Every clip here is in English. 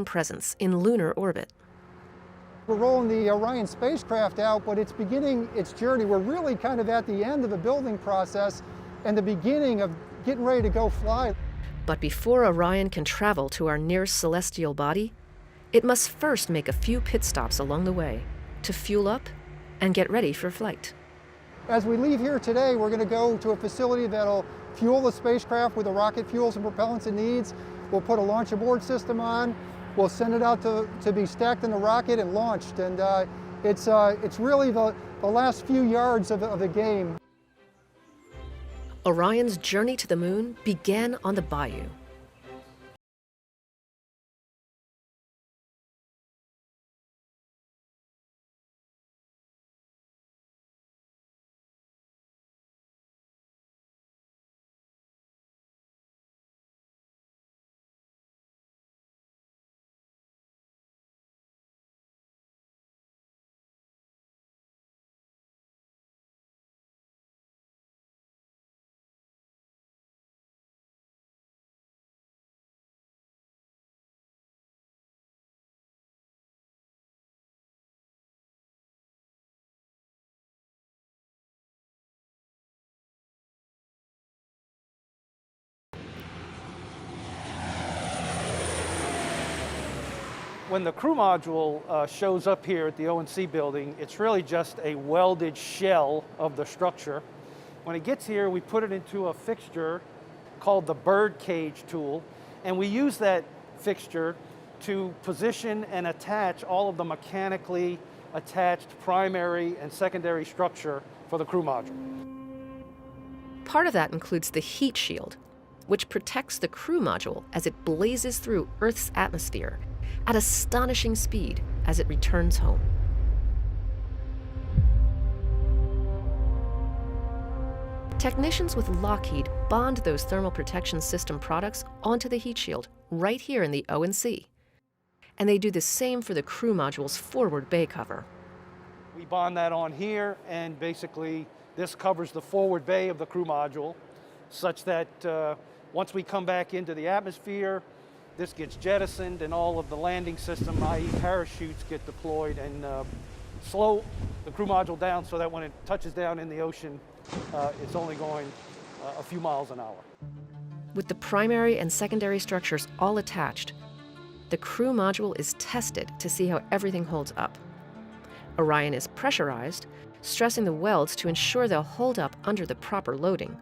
presence in lunar orbit. We're rolling the Orion spacecraft out, but it's beginning its journey. We're really kind of at the end of the building process and the beginning of getting ready to go fly. But before Orion can travel to our nearest celestial body, it must first make a few pit stops along the way to fuel up and get ready for flight. As we leave here today, we're going to go to a facility that'll fuel the spacecraft with the rocket fuels and propellants it needs. We'll put a launch abort system on. We'll send it out to be stacked in the rocket and launched. And it's really the last few yards of the game. Orion's journey to the moon began on the bayou. When the crew module shows up here at the O&C building, it's really just a welded shell of the structure. When it gets here, we put it into a fixture called the bird cage tool, and we use that fixture to position and attach all of the mechanically attached primary and secondary structure for the crew module. Part of that includes the heat shield, which protects the crew module as it blazes through Earth's atmosphere at astonishing speed as it returns home. Technicians with Lockheed bond those thermal protection system products onto the heat shield right here in the O&C. And they do the same for the crew module's forward bay cover. We bond that on here, and basically this covers the forward bay of the crew module such that once we come back into the atmosphere, this gets jettisoned and all of the landing system, i.e. parachutes, get deployed and slow the crew module down so that when it touches down in the ocean, it's only going a few miles an hour. With the primary and secondary structures all attached, the crew module is tested to see how everything holds up. Orion is pressurized, stressing the welds to ensure they'll hold up under the proper loading.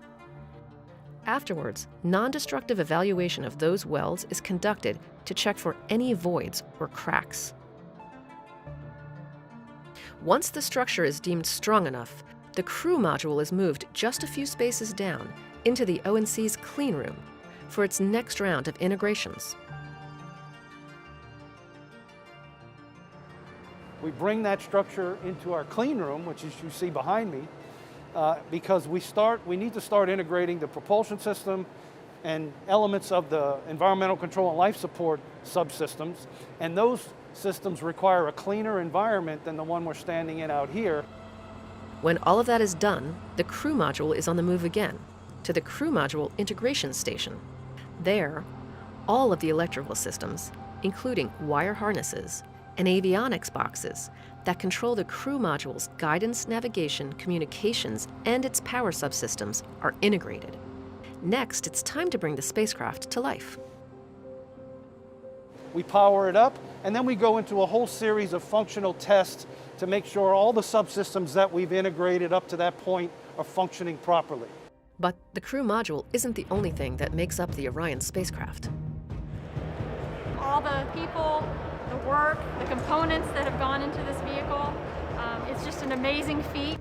Afterwards, non-destructive evaluation of those welds is conducted to check for any voids or cracks. Once the structure is deemed strong enough, the crew module is moved just a few spaces down into the O&C's clean room for its next round of integrations. We bring that structure into our clean room, which is you see behind me, because we need to start integrating the propulsion system and elements of the environmental control and life support subsystems, and those systems require a cleaner environment than the one we're standing in out here. When all of that is done, the crew module is on the move again to the crew module integration station. There, all of the electrical systems, including wire harnesses and avionics boxes that control the crew module's guidance, navigation, communications, and its power subsystems, are integrated. Next, it's time to bring the spacecraft to life. We power it up, and then we go into a whole series of functional tests to make sure all the subsystems that we've integrated up to that point are functioning properly. But the crew module isn't the only thing that makes up the Orion spacecraft. All the people, the work, the components that have gone into this vehicle, it's just an amazing feat.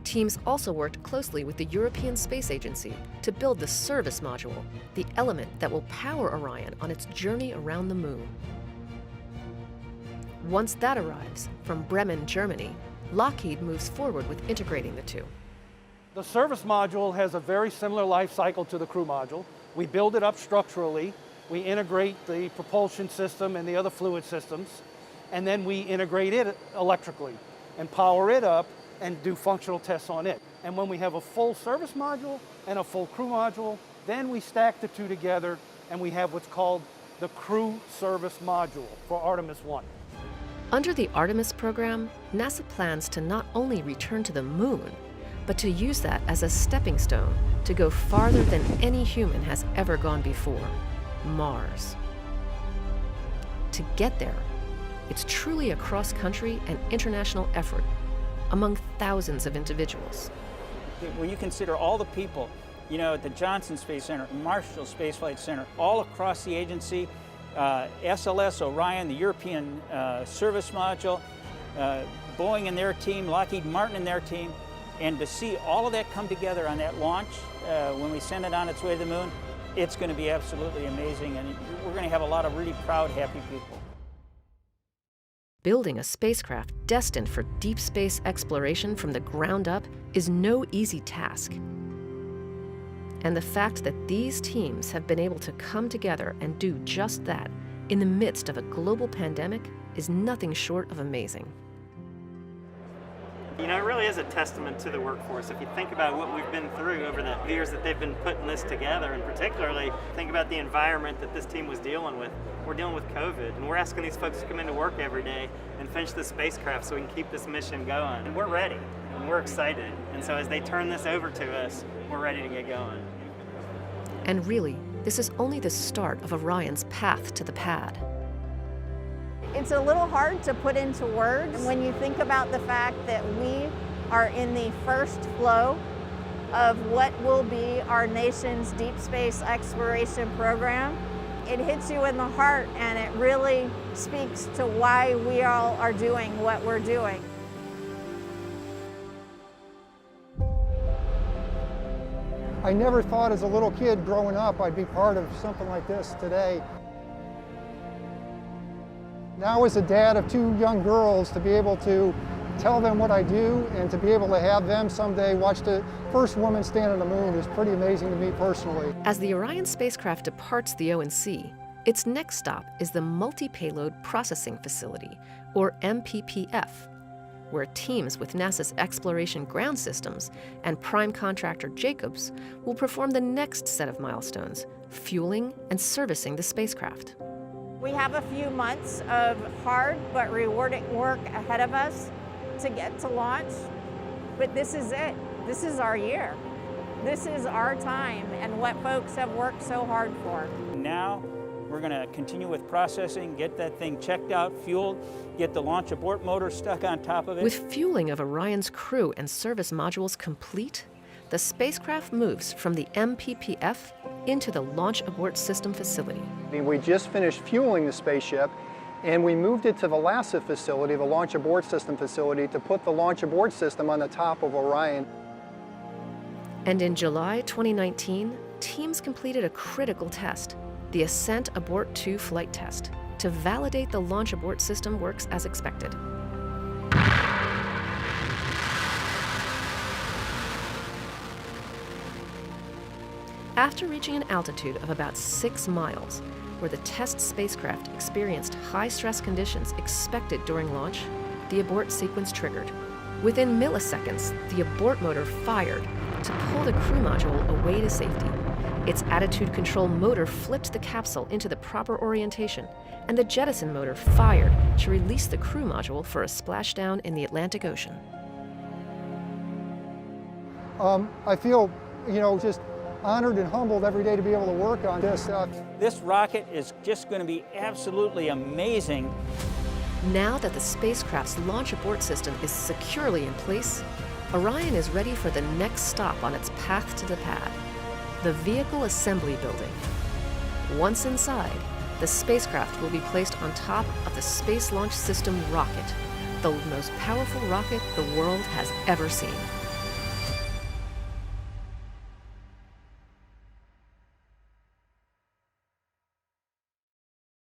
Teams also worked closely with the European Space Agency to build the service module, the element that will power Orion on its journey around the moon. Once that arrives from Bremen, Germany, Lockheed moves forward with integrating the two. The service module has a very similar life cycle to the crew module. We build it up structurally, we integrate the propulsion system and the other fluid systems, and then we integrate it electrically and power it up and do functional tests on it. And when we have a full service module and a full crew module, then we stack the two together and we have what's called the crew service module for Artemis 1. Under the Artemis program, NASA plans to not only return to the moon, but to use that as a stepping stone to go farther than any human has ever gone before, Mars. To get there, it's truly a cross-country and international effort among thousands of individuals. When you consider all the people, you know, at the Johnson Space Center, Marshall Space Flight Center, all across the agency, SLS, Orion, the European Service Module, Boeing and their team, Lockheed Martin and their team, and to see all of that come together on that launch when we send it on its way to the moon, it's going to be absolutely amazing, and we're going to have a lot of really proud, happy people. Building a spacecraft destined for deep space exploration from the ground up is no easy task. And the fact that these teams have been able to come together and do just that in the midst of a global pandemic is nothing short of amazing. You know, it really is a testament to the workforce. If you think about what we've been through over the years that they've been putting this together, and particularly think about the environment that this team was dealing with. We're dealing with COVID, and we're asking these folks to come into work every day and finish the spacecraft so we can keep this mission going. And we're ready, and we're excited. And so as they turn this over to us, we're ready to get going. And really, this is only the start of Orion's path to the pad. It's a little hard to put into words when you think about the fact that we are in the first flow of what will be our nation's deep space exploration program. It hits you in the heart, and it really speaks to why we all are doing what we're doing. I never thought as a little kid growing up I'd be part of something like this today. Now as a dad of two young girls, to be able to tell them what I do and to be able to have them someday watch the first woman stand on the moon is pretty amazing to me personally. As the Orion spacecraft departs the ONC, its next stop is the Multi-Payload Processing Facility, or MPPF, where teams with NASA's Exploration Ground Systems and prime contractor Jacobs will perform the next set of milestones, fueling and servicing the spacecraft. We have a few months of hard but rewarding work ahead of us to get to launch, but this is it. This is our year. This is our time and what folks have worked so hard for. Now we're going to continue with processing, get that thing checked out, fueled, get the launch abort motor stuck on top of it. With fueling of Orion's crew and service modules complete, the spacecraft moves from the MPPF into the Launch Abort System facility. We just finished fueling the spaceship, and we moved it to the LASA facility, the Launch Abort System facility, to put the Launch Abort System on the top of Orion. And in July 2019, teams completed a critical test, the Ascent Abort 2 flight test, to validate the Launch Abort System works as expected. After reaching an altitude of about 6 miles, where the test spacecraft experienced high-stress conditions expected during launch, the abort sequence triggered. Within milliseconds, the abort motor fired to pull the crew module away to safety. Its attitude control motor flipped the capsule into the proper orientation, and the jettison motor fired to release the crew module for a splashdown in the Atlantic Ocean. I feel, just honored and humbled every day to be able to work on this stuff. This rocket is just going to be absolutely amazing. Now that the spacecraft's launch abort system is securely in place, Orion is ready for the next stop on its path to the pad, the Vehicle Assembly Building. Once inside, the spacecraft will be placed on top of the Space Launch System rocket, the most powerful rocket the world has ever seen.